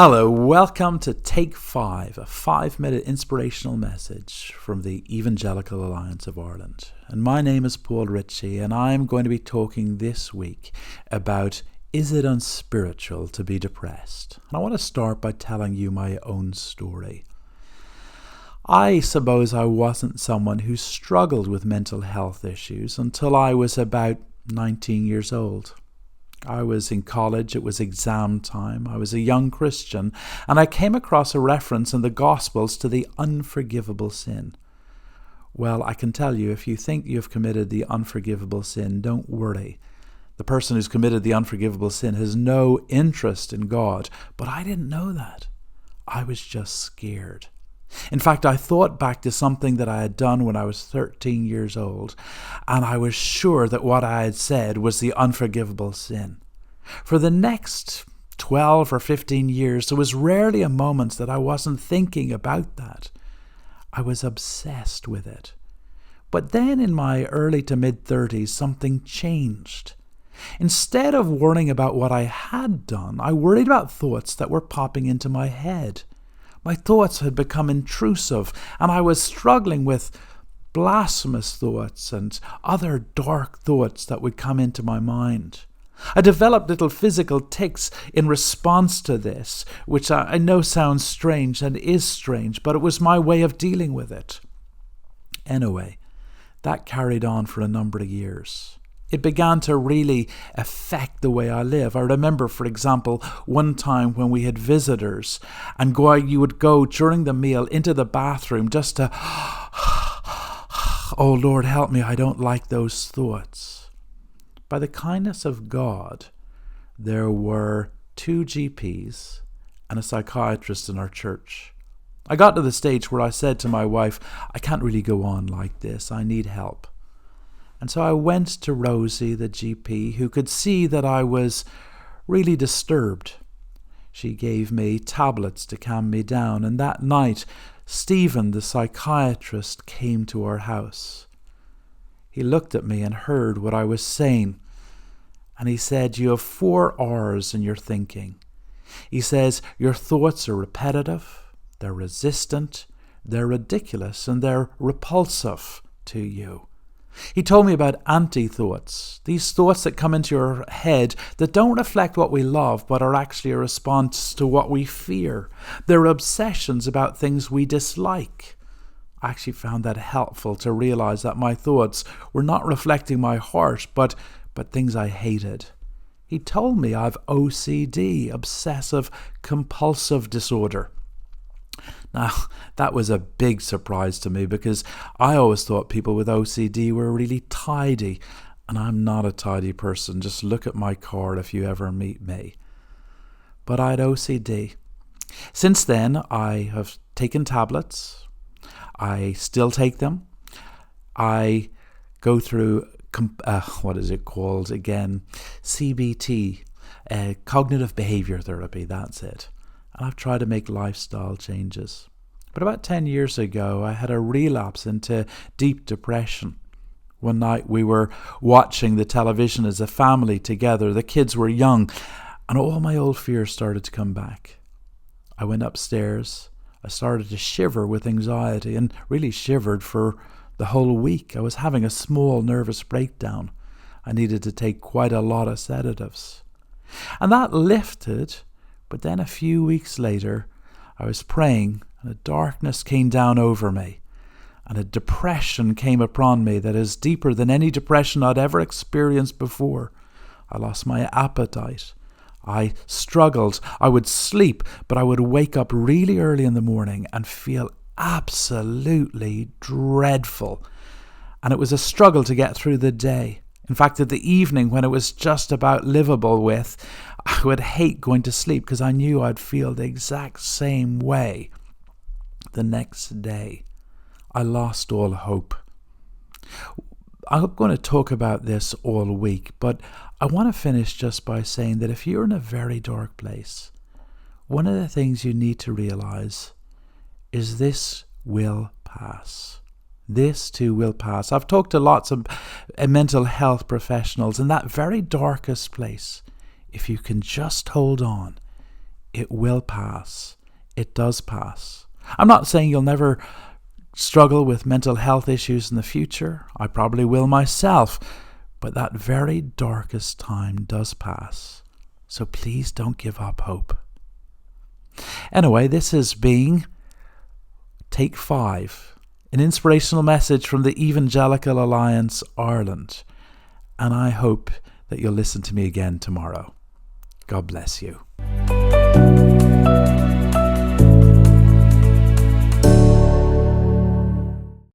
Hello, welcome to Take 5, a 5-minute inspirational message from the Evangelical Alliance of Ireland. And my name is Paul Ritchie, and I'm going to be talking this week about, is it unspiritual to be depressed? And I want to start by telling you my own story. I suppose I wasn't someone who struggled with mental health issues until I was about 19 years old. I was in college, it was exam time, I was a young Christian, and I came across a reference in the Gospels to the unforgivable sin. Well, I can tell you, if you think you've committed the unforgivable sin, don't worry. The person who's committed the unforgivable sin has no interest in God, but I didn't know that. I was just scared. In fact, I thought back to something that I had done when I was 13 years old, and I was sure that what I had said was the unforgivable sin. For the next 12 or 15 years, there was rarely a moment that I wasn't thinking about that. I was obsessed with it. But then in my early to mid-30s, something changed. Instead of worrying about what I had done, I worried about thoughts that were popping into my head. My thoughts had become intrusive, and I was struggling with blasphemous thoughts and other dark thoughts that would come into my mind. I developed little physical tics in response to this, which I know sounds strange and is strange, but it was my way of dealing with it. Anyway, that carried on for a number of years. It began to really affect the way I live. I remember, for example, one time when we had visitors and you would go during the meal into the bathroom just to, oh Lord, help me, I don't like those thoughts. By the kindness of God, there were 2 GPs and a psychiatrist in our church. I got to the stage where I said to my wife, I can't really go on like this, I need help. And so I went to Rosie, the GP, who could see that I was really disturbed. She gave me tablets to calm me down, and that night, Stephen, the psychiatrist, came to our house. He looked at me and heard what I was saying, and he said, you have 4 R's in your thinking. He says, your thoughts are repetitive, they're resistant, they're ridiculous, and they're repulsive to you. He told me about anti-thoughts, these thoughts that come into your head that don't reflect what we love, but are actually a response to what we fear. They're obsessions about things we dislike. I actually found that helpful to realize that my thoughts were not reflecting my heart, but things I hated. He told me I've OCD, obsessive compulsive disorder. Now, that was a big surprise to me because I always thought people with OCD were really tidy, and I'm not a tidy person. Just look at my car if you ever meet me. But I had OCD. Since then, I have taken tablets. I still take them. I go through, what is it called again? CBT, cognitive behavior therapy, that's it. And I've tried to make lifestyle changes. But about 10 years ago, I had a relapse into deep depression. One night we were watching the television as a family together. The kids were young, and all my old fears started to come back. I went upstairs. I started to shiver with anxiety and really shivered for the whole week. I was having a small nervous breakdown. I needed to take quite a lot of sedatives. And that lifted. But then a few weeks later, I was praying and a darkness came down over me and a depression came upon me that is deeper than any depression I'd ever experienced before. I lost my appetite. I struggled. I would sleep, but I would wake up really early in the morning and feel absolutely dreadful. And it was a struggle to get through the day. In fact, at the evening when it was just about livable with, I would hate going to sleep because I knew I'd feel the exact same way the next day. I lost all hope. I'm going to talk about this all week, but I want to finish just by saying that if you're in a very dark place, one of the things you need to realize is this will pass. This too will pass. I've talked to lots of mental health professionals in that very darkest place. If you can just hold on, it will pass. It does pass. I'm not saying you'll never struggle with mental health issues in the future. I probably will myself. But that very darkest time does pass. So please don't give up hope. Anyway, this has been Take 5, an inspirational message from the Evangelical Alliance Ireland. And I hope that you'll listen to me again tomorrow. God bless you.